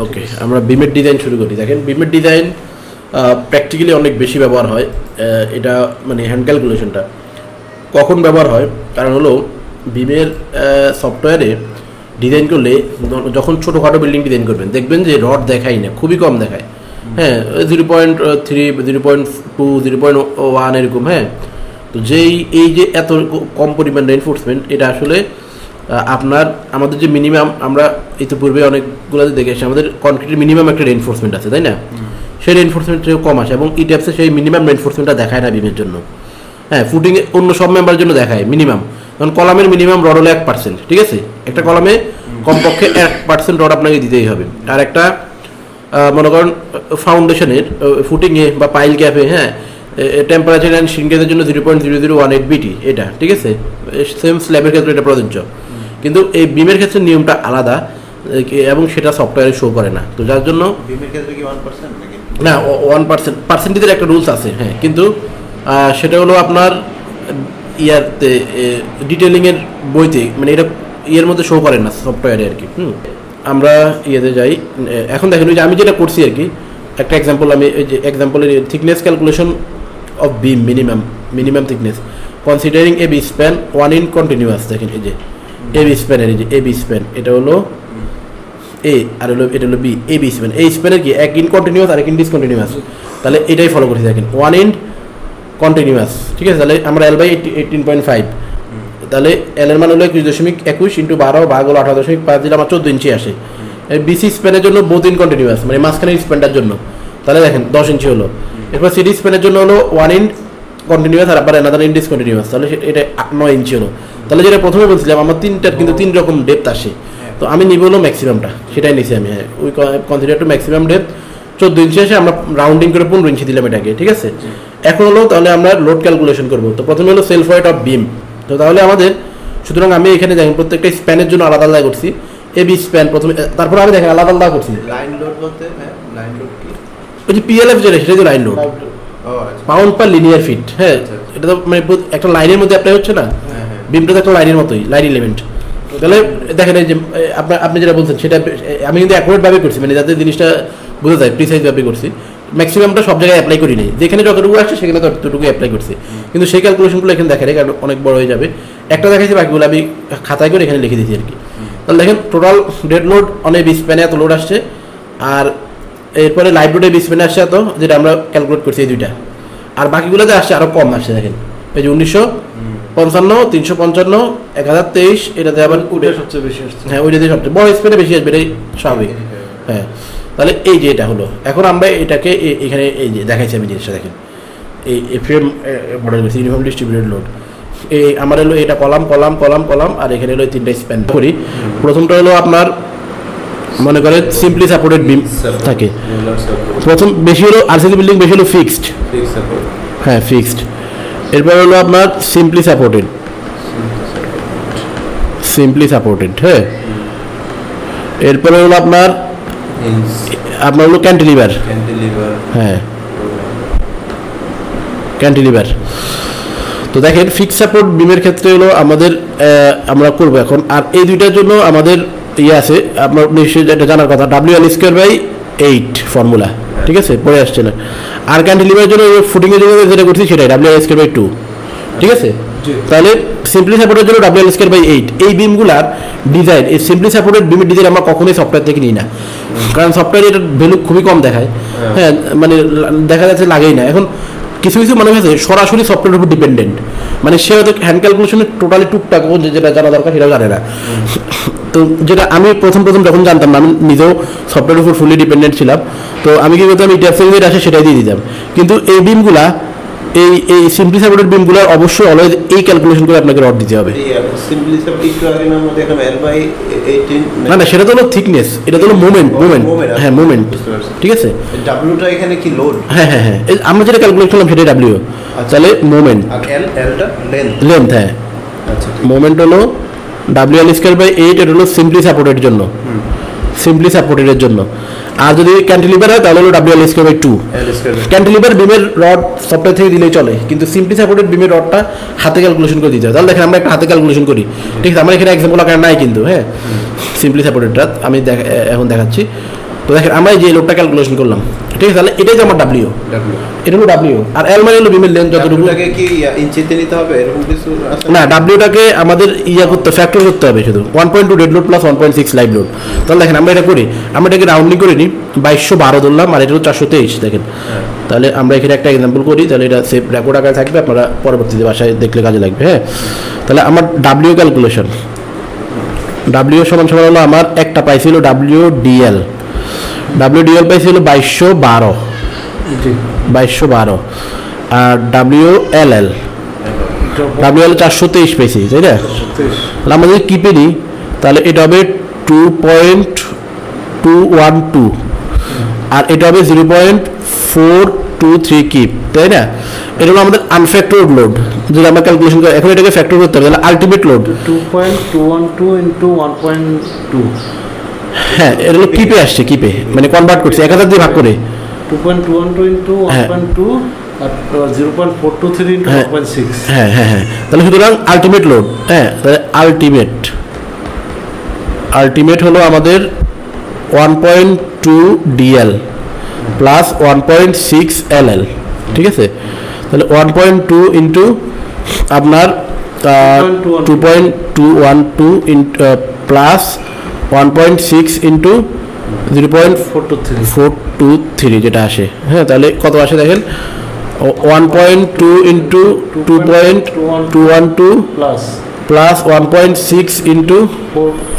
ওকে, আমরা বিমের ডিজাইন শুরু করি। দেখেন বিমের ডিজাইন প্র্যাকটিক্যালি অনেক বেশি ব্যবহার হয়। এটা মানে হ্যান্ড ক্যালকুলেশনটা কখন ব্যবহার হয়, কারণ হলো বিমের সফটওয়্যারে ডিজাইন করলে যখন ছোটোখাটো বিল্ডিং ডিজাইন করবেন দেখবেন যে রড দেখাই না, খুবই কম দেখায়। হ্যাঁ, 0.3, 0.2, 0.1 এরকম। হ্যাঁ, তো এই যে এত কম পরিমাণ রেইনফোর্সমেন্ট, এটা আসলে আমাদের যে মিনিমাম, আমরা ইতিপূর্বে অনেকগুলোতে দেখে এসেছি আমাদের কনক্রিটের মিনিমাম একটা রেইনফোর্সমেন্ট আছে, তাই না? সেই রেইনফোর্সমেন্টেও কম আসে এবং ইটিএফসে সেই মিনিমাম রেইনফোর্সমেন্টটা দেখায় না বিমের জন্য। হ্যাঁ, ফুটিংয়ে অন্য সব মেম্বারের জন্য দেখায় মিনিমাম, কারণ কলামের মিনিমাম রড হলো 1%, ঠিক আছে? একটা কলামে কমপক্ষে 1% রড আপনাকে দিতেই হবে। আর একটা মনে করেন ফাউন্ডেশনের ফুটিংয়ে বা পাইল গ্যাপে, হ্যাঁ, টেম্পারেচার অ্যান্ড শ্রিঙ্কেজের জন্য 0.0018 বিটি, এটা ঠিক আছে? সেম স্ল্যাবের ক্ষেত্রে এটা প্রযোজ্য, কিন্তু এই বিমের ক্ষেত্রে নিয়মটা আলাদা এবং সেটা সফটওয়্যারে শো করে না। তো যার জন্য বিমের ক্ষেত্রে কি 1% নাকি না, 1% পার্সেন্টেজের একটা রুলস আছে। হ্যাঁ, কিন্তু সেটা হলো আপনার ইয়ারতে ডিটেলিংয়ের বইতে, মানে এটা ইয়ের মধ্যে শো করে না সফটওয়্যারে আর কি। আমরা ইয়েতে যাই। এখন দেখেন ওই যে আমি যেটা করছি আর কি, একটা এক্সাম্পল, আমি এই যে এক্সাম্পলের thickness calculation of beam, minimum thickness considering A B span 1 in continuous. দেখেন এই যে এ বি স্প্যানের, এই যে এ বি স্প্যান, এটা হলো এ আর হলো এটা হলো বি। এ বি স্প্যান, এই স্প্যানের কি এক ইন কন্টিনিউয়াস আর এক ইন ডিসকন্টিনিউয়াস, তাহলে এটাই ফলো করছি। দেখেন 1 ইন কন্টিনিউয়াস, ঠিক আছে? তাহলে আমরা L বাই 18.5, তাহলে L এর মান হলো 21.21 ইন্টু 12 ভাগ হলো 18.5 দিলে আমার 14 ইঞ্চি আসে। বিসি স্প্যানের জন্য বোথ ইন কন্টিনিউয়াস, মানে মাঝখানের স্প্যানটার জন্য, তাহলে দেখেন 10 ইঞ্চি হলো। এরপর সিডি স্প্যানের জন্য হলো 1 ইন কন্টিনিউয়াস আর আবার অ্যানাদার ইন ডিসকন্টিনিউয়াস, তাহলে এটা 9 ইঞ্চি হলো। তাহলে যেটা প্রথমে বলছিলাম আমার তিনটার কিন্তু 3 রকম ডেপথ আসে, তো আমি নিব হলো ম্যাক্সিমামটা, সেটাই নিছি আমি। হ্যাঁ, we consider to maximum depth 14 ইঞ্চি আসে, আমরা রাউন্ডিং করে 15 ইঞ্চি দিলাম এটাকে, ঠিক আছে? এখন হলো তাহলে আমরা লোড ক্যালকুলেশন করবো। তো প্রথমে হলো সেলফ ওয়েট অফ বিম। তো তাহলে আমাদের, সুতরাং আমি এখানে দেখেন প্রত্যেকটা স্প্যানের জন্য আলাদা আলাদা করছি। এ বি স্প্যান প্রথমে, তারপর আমি দেখেন আলাদা আলাদা করছি। লাইন লোড বলতে লাইন লোড কি? ওই যে পিএলএফ যেটা, সেটাই তো line load, pound per linear feet. হ্যাঁ, এটা তো মানে একটা লাইনের মধ্যে অ্যাপ্লাই হচ্ছে না, বিমটা তো একটা লাইনের মতোই, লাইন এলিমেন্ট। তাহলে দেখেন এই যে আপনি যেটা বলছেন সেটা আমি কিন্তু অ্যাকুরেটভাবে করছি, মানে যাতে জিনিসটা বোঝা যায়, প্রিসাইজভাবে করছি। ম্যাক্সিমামটা সব জায়গায় অ্যাপ্লাই করি নাই, যেখানে যতটুকু আসছে সেখানে ততটুকু অ্যাপ্লাই করছি, কিন্তু সেই ক্যালকুলেশনগুলো এখানে দেখা যায়, কারণ অনেক বড় হয়ে যাবে। একটা দেখাচ্ছি, বাকিগুলো আমি খাতায় করে এখানে লিখে দিয়েছি আর কি। তাহলে দেখেন টোটাল ডেড লোড অনেক স্প্যানে এত লোড আসছে, আর এরপরে লাইভ লোডে স্প্যানে আসছে এত, যেটা আমরা ক্যালকুলেট করছি এই দুইটা, আর বাকিগুলোতে আসছে আরও কম আসছে। দেখেন এই যে 1955, 355, 1023, এটাতে আবার ওটা সবচেয়ে বেশি আসছে। হ্যাঁ, ওইটাতে সবচেয়ে বড় স্প্যানে বেশি আসবে, এটাই স্বাভাবিক। হ্যাঁ, তাহলে এই যে এটা হলো। এখন আমরা এটাকে এখানে এই যে দেখাইছি আমি জিনিসটা, দেখেন এই এফএম মডেল করছি, ইউনিফর্ম ডিস্ট্রিবিউটেড লোড। এই আমার হলো এটা কলাম কলাম কলাম কলাম, আর এখানে হলো 3টা স্প্যান করি। প্রথমটা হলো আপনার মনে করেন সিম্পলি সাপোর্টেড বিম থাকে, প্রথম বেশি হলো আরসিসি বিল্ডিং, বেশি হলো ফিক্সড। হ্যাঁ, ফিক্সড। এরপর হলো আপনার সিম্পলি সাপোর্টেড, হ্যাঁ। এরপরে হলো আপনার হলো ক্যান্টিলিভার, হ্যাঁ, ক্যান্টিলিভার। তো দেখেন ফিক্স সাপোর্ট বিমের ক্ষেত্রে হলো আমাদের আমরা করবো এখন। আর এই দুইটার জন্য আমাদের ইয়ে আছে, আপনার নিশ্চয়ই এটা জানার কথা, WL²/8 ফর্মুলা, ঠিক আছে? পড়ে আসছে না। আর ক্যান্টিলিভারের জন্য ফুটিংয়ের জন্য যেটা করছি সেটাই WL²/2, ঠিক আছে? তাহলে সিম্পলি সাপোর্টের জন্য WL²/8। এই বিমগুলার ডিজাইন, এই সিম্পলি সাপোর্টেড বিমের ডিজাইন আমরা কখনোই সফটওয়্যার থেকে নিই না, কারণ সফটওয়্যারে এটার ভ্যালু খুবই কম দেখায়। হ্যাঁ, মানে দেখা যাচ্ছে লাগেই না। এখন কিছু কিছু মানুষ আছে সরাসরি সফটওয়্যারের উপর ডিপেন্ডেন্ট, মানে সে হয়তো হ্যান্ড ক্যালকুলেশনের টোটালি টুকটাক যেটা জানা দরকার সেটাও জানে না। তো যেটা আমি প্রথম যখন জানতাম না, আমি নিজেও সফটওয়্যারের উপর ফুলি ডিপেন্ডেন্ট ছিলাম, তো আমি কি করতাম, এই ট্যাপসেল যেটা আসে সেটাই দিয়ে দিতাম। কিন্তু এই বিমগুলা, এই সিম্পলি সাপোর্টেড বিমগুলো অবশ্যই অলওয়েজ এই ক্যালকুলেশন করে আপনাকে রড দিতে হবে। না না, সেটা তো হলো থিকনেস, এটা তো হলো মোমেন্ট। হ্যাঁ, মোমেন্ট, ঠিক আছে? ডাব্লিউটা এখানে কি লোড? হ্যাঁ, আমরা যেটা ক্যালকুলেট করলাম সেটাই ডাব্লিউ। তাহলে মোমেন্ট, লেন্থ, হ্যাঁ, মোমেন্ট হলো WL²/8, এটা হলো সিম্পলি সাপোর্টেড জন্য, আর যদি ক্যান্টিলিভার হয় তাহলে হলো WL²/2। ক্যান্টিলিভার বিমের রড সফটওয়্যার থেকে দিলেই চলে, কিন্তু সিম্পলি সাপোর্টেড বিমের রডটা হাতে ক্যালকুলেশন করে দিতে হয়। তাহলে দেখেন আমরা একটা হাতে ক্যালকুলেশন করি, ঠিক আছে? আমার এখানে এক্সাম্পল আকারে নাই কিন্তু, হ্যাঁ, সিম্পলি সাপোর্টেডটা আমি এখন দেখাচ্ছি। তো দেখেন আমরা এই যে লোডটা ক্যালকুলেশন করলাম, ঠিক আছে? তাহলে এটাই যে আমার ডাব্লিউ, এটা হলো ডাব্লিউ, আর এল মানে হলো বিমের লেন্থ যতটুকু। ডাব্লিউটাকে কি ইঞ্চিতে নিতে হবে এরকম কিছু আছে? না, ডাব্লিউটাকে আমাদের করতে ফ্যাক্টর করতে হবে শুধু 1.2 dead load plus 1.6 live load. তাহলে দেখেন আমরা এটা করি, আমরা এটাকে রাউন্ডিং করে নিই, 2212 ধরলাম, আর এটা হলো 423। দেখেন তাহলে আমরা এখানে একটা এক্সাম্পল করি, তাহলে এটা সেভ রেকর্ড আকারে থাকবে, আপনারা পরবর্তীতে বাসায় দেখলে কাজে লাগবে। হ্যাঁ, তাহলে আমার ডাব্লিউ ক্যালকুলেশন, ডাব্লিউ সমান সমান হলো আমার একটা পাইছিল ডাব্লিউ ডিএল পাইছিল 2212, আর ডাব্লিউ এল 423 পেয়েছি, তাই না? তাহলে আমরা যদি কিপে নিই তাহলে এটা হবে 2.212, আর এটা হবে 0.423 কিপ, তাই না? এটা হলো আমাদের আনফ্যাক্টরড লোড। যদি আমরা ক্যালকুলেশন করি, এখন এটাকে ফ্যাক্টর করতে হবে, তাহলে আলটিমেট লোড 2.212 into 1.2। হ্যাঁ, এটা হলো কিপে আসছে, কিপে মানে কনভার্ট করছে 1000 দিয়ে ভাগ করে। 2.212 into 1.2 আর 0.423 into 1.6। হ্যাঁ হ্যাঁ হ্যাঁ, তাহলে সুতরাং আলটিমেট লোড, হ্যাঁ, তাহলে আলটিমেট হলো আমাদের 1.2 ডিএল প্লাস 1.6 এলএল, ঠিক আছে? তাহলে 1.2 ইন্টু আপনার 2.212 প্লাস 1.6 ইন্টু 0.423 যেটা আসে। হ্যাঁ, তাহলে কত আসে দেখেন, 1.2 ইন্টু 2.212 প্লাস 1.6 ইন্টু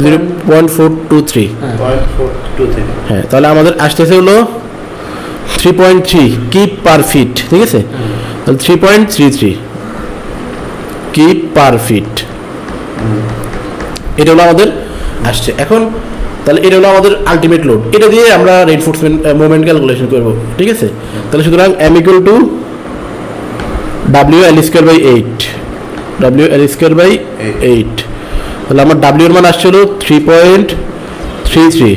0.423। হ্যাঁ, তাহলে আমাদের আসতেছে হলো 3.3 কিপ পার ফিট, ঠিক আছে? তাহলে 3.33 কিপ পার ফিট, এটা হলো আমাদের আসছে। এখন তাহলে এটা হলো আমাদের আলটিমেট লোড, এটা দিয়ে আমরা রেইনফোর্সমেন্ট মোমেন্ট ক্যালকুলেশন করব, ঠিক আছে? তাহলে সুতরাং m equal to WL²/8, WL²/8, তাহলে আমার W এর মান আসছিল 3.33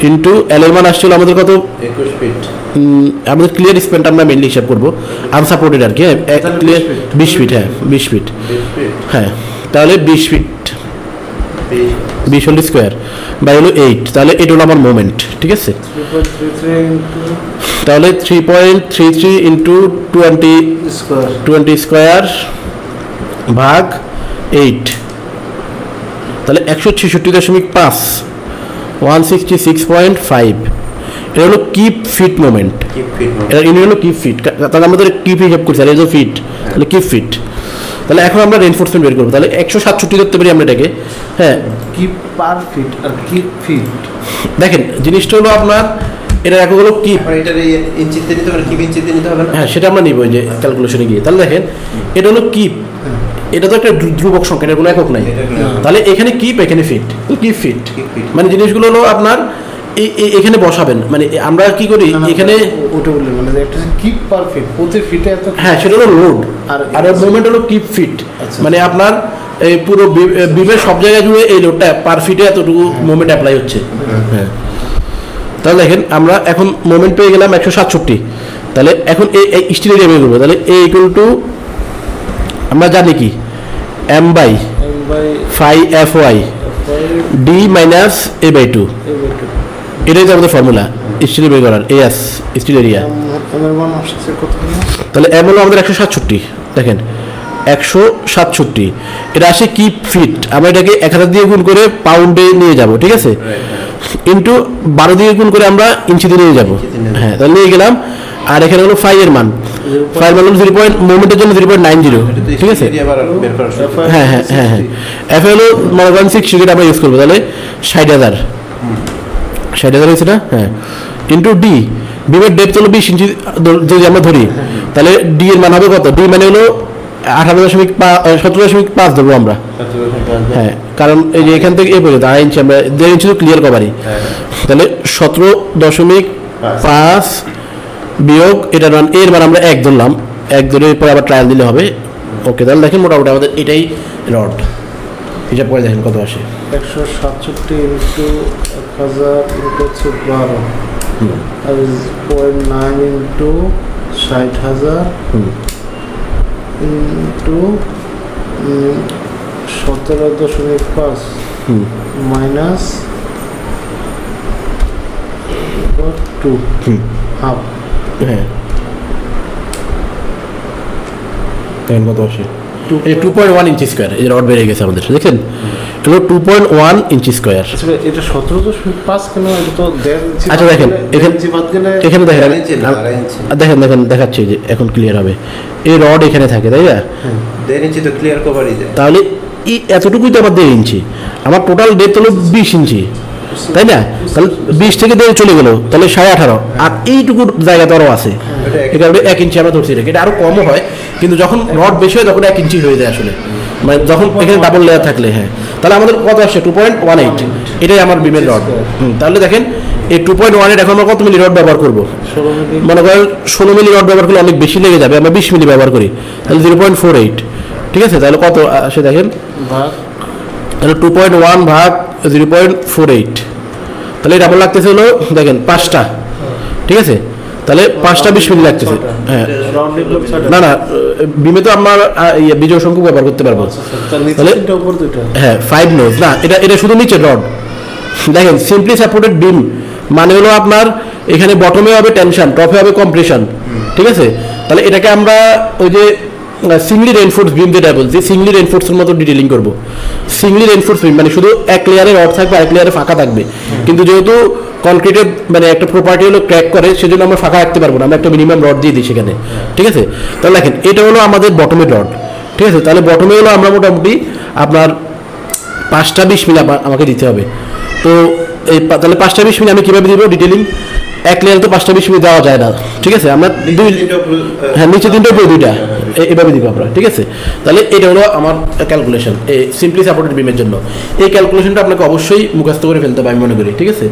ইন্টু L এর মান আসছিল আমাদের কত, 21 ফিট। আমাদের ক্লিয়ার স্প্যান আমরা মেনলি হিসাব করবো, আনসাপোর্টেড আর কি। হ্যাঁ, ক্লিয়ার 20 ফিট, হ্যাঁ 20 ফিট, হ্যাঁ, তাহলে 20 ফিট 20 হোল স্কোয়ার বাই হলো 8, তাহলে এটা হলো আমার মোমেন্ট, ঠিক আছে? তাহলে 3.33 ইন্টু 20 স্কোয়ার ভাগ 8, তাহলে 166.5, 166.5, এটা হলো কিপ ফিট মোমেন্ট, এটা ইনি হলো কিপ ফিট। তাহলে আমাদের কিপ হিসাব করছি, আর এই যে ফিট, তাহলে কিপ ফিট। তাহলে এখন আমরা রেইনফোর্সমেন্ট বের করবো, তাহলে 167 ধরতে পারি আমরা এটাকে। হ্যাঁ, কিপ পার ফিট আর কিপ ফিট, দেখেন জিনিসটা হলো আপনার এটা একক হলো কিপ, এটার ইঞ্চিতে নিতে হবে, কিপ ইঞ্চিতে নিতে হবে না? হ্যাঁ, সেটা আমরা নিব যে ক্যালকুলেশনে গিয়ে। তাহলে দেখেন এটা হলো কিপ, এটা তো একটা ধ্রুবক সংখ্যা, এটার কোনো একক নাই। তাহলে এখানে কিপ, এখানে ফিট, কিপ ফিট মানে জিনিসগুলো হলো আপনার এখানে বসাবেন। মানে আমরা কি করি এখানে ওটা বললেন, মানে একটা কিপ পার ফিট, প্রতি ফিটে এত, হ্যাঁ সেটা হলো লোড, আর মোমেন্ট হলো কিপ ফিট। মানে আপনার এই পুরো বিমের সব জায়গায় জুড়ে এই লোডটা পার ফিটে এতটুকু মোমেন্ট অ্যাপ্লাই হচ্ছে। হ্যাঁ, তাহলে দেখেন আমরা এখন মোমেন্ট পেয়ে গেলাম 167। তাহলে এখন এই স্টিল এরিয়া বের করবো, তাহলে A equal to আমরা জানি কি m/phi d minus a/2, এটাই তো আমাদের ফর্মুলা স্টিল বের করার, AS স্টিল এরিয়া। তাহলে এম হলো আমাদের 167, দেখেন 167, এটা আসে কিপ ফিট, আমরা এটাকে 1000 দিয়ে গুণ করে পাউন্ডে নিয়ে যাব, ঠিক আছে? ইন্টু 12 দিয়ে গুণ করে আমরা ইঞ্চিতে নিয়ে যাব। হ্যাঁ, তাহলে নিয়ে গেলাম। আর এখানে হলো ফাই এর মান, ফাই এর মান হলো 0. মোমেন্টের জন্য 0.90, ঠিক আছে? হ্যাঁ হ্যাঁ হ্যাঁ হ্যাঁ, এফ হলো 160 আমরা ইউজ করবো, তাহলে 60,000 হয়েছে না? হ্যাঁ, ইন্টু ডি, বিমের ডেপথ হলো 20 ইঞ্চি যদি আমরা ধরি, তাহলে ডি এর মান হবে কত? ডি মানে হলো 17.5 ধরবো আমরা। হ্যাঁ, কারণ এই যে এখান থেকে এই পর্যন্ত 2.5 ইঞ্চি, আমরা 1.5 ইঞ্চি তো ক্লিয়ার কভারই। তাহলে 17.5 বিয়োগ এটার মান, এর মান আমরা 1 ধরলাম, 1 ধরে পরে আবার ট্রায়াল দিলে হবে। ওকে, তাহলে দেখেন মোটামুটি আমাদের এটাই রড হিসাব করে দেখেন কত আসে। 167 ইন্টু 1000 ইন্টু 12 আর 0.9 ইন্টু 60,000 ইন্টু 17.5 মাইনাস 2 হাফ হ্যাঁ দেখেন কত আসে, এই 2.1 ইঞ্চি স্কোয়ার, এই রড বেড়ে গেছে আমাদের, দেখেন এগুলো 2.1 ইঞ্চি স্কোয়ার। আসলে এটা 17.5 কেন, এটা তো 1.5 ইঞ্চি। আচ্ছা দেখেন এখানে, ইঞ্চি বাদ গেলে এখানে দেখেন, আড়াই ইঞ্চি না, আড়াই ইঞ্চি। দেখেন দেখেন দেখাচ্ছি যে এখন ক্লিয়ার হবে, এই রড এখানে থাকে তাই না, 1.5 ইঞ্চি তো ক্লিয়ার কভারই দেয়। তাহলে এই এতটুকুই তো আমার 1.5 ইঞ্চি, আমার টোটাল ডেপথ হলো 20 ইঞ্চি তাই না, তাহলে 20 থেকে 1.5 চলে গেল, তাহলে 18.5, আর এইটুকু জায়গা তো আরও আছে, এই কারণে 1 ইঞ্চি আমরা ধরছি, এটা আরও কমও হয়, কিন্তু যখন রড বেশি হয় তখন 1 ইঞ্চি হয়ে যায় আসলে, মানে যখন এখানে ডাবল লেয়ার থাকলে। হ্যাঁ তাহলে আমাদের কত আসছে 2.18, এটাই আমার বিমের রড। তাহলে দেখেন এই 2.18 এখন আমরা কত মিলি রড ব্যবহার করবো, 16 মিলি। মনে করেন 16 মিলি রড ব্যবহার করলে অনেক বেশি লেগে যাবে, আমরা 20 মিলি ব্যবহার করি, তাহলে 0.48, ঠিক আছে, তাহলে কত আসে দেখেন, ভাগ তাহলে 2.1 ভাগ 0.48, তাহলে ডাবল লাগতেছে হলো দেখেন 5টা, ঠিক আছে, তাহলে 5টা 20 মিলি লাগতেছে। হ্যাঁ রাউন্ড ডেভেলপ সাইড না না, বিমে তো আমার বিজয় সংখ্যক ব্যবহার করতে পারবো, তার নিচে তাহলে- তিনটা উপর দুটো। হ্যাঁ 5 নোজ না, এটা শুধু নিচে রড, দেখেন সিম্পলি সাপোর্টেড বিম মানে হলো আপনার এখানে বটমে হবে টেনশন, টপে হবে কম্প্রেশন, ঠিক আছে, তাহলে এটাকে আমরা ওই যে সিঙ্গলি রেনফোর্স বিম যেটা বলছি, সিঙ্গলি রেনফোর্সের মতো ডিটেলিং করবো। সিঙ্গলি রেনফোর্স বিম মানে শুধু এক লেয়ারে রড থাকবে, এক লেয়ারে ফাঁকা থাকবে, কিন্তু যেহেতু কনক্রিটের মানে একটা প্রপার্টি হলো ক্র্যাক করে, সেজন্য আমরা ফাঁকা রাখতে পারবো না, আমরা একটা মিনিমাম রড দিয়ে দিই সেখানে, ঠিক আছে। তাহলে দেখেন এটা হলো আমাদের বটমের রড, ঠিক আছে, তাহলে বটমে হলো আমরা মোটামুটি আপনার 5টা 20 মিলি আমাকে দিতে হবে। তো এই তাহলে 5টা 20 মিলি আমি কীভাবে দিব ডিটেলিং, এক লেয়ারে তো 5টা 20 মিলি দেওয়া যায় না, ঠিক আছে, আমরা হ্যাঁ নিচে 3টা উপরে 2টা এভাবে দিব আমরা, ঠিক আছে। তাহলে এটা হলো আমার ক্যালকুলেশন এই সিম্পলি সাপোর্টেড বিমের জন্য। এই ক্যালকুলেশনটা আপনাকে অবশ্যই মুখস্থ করে ফেলতে হবে আমি মনে করি, ঠিক আছে।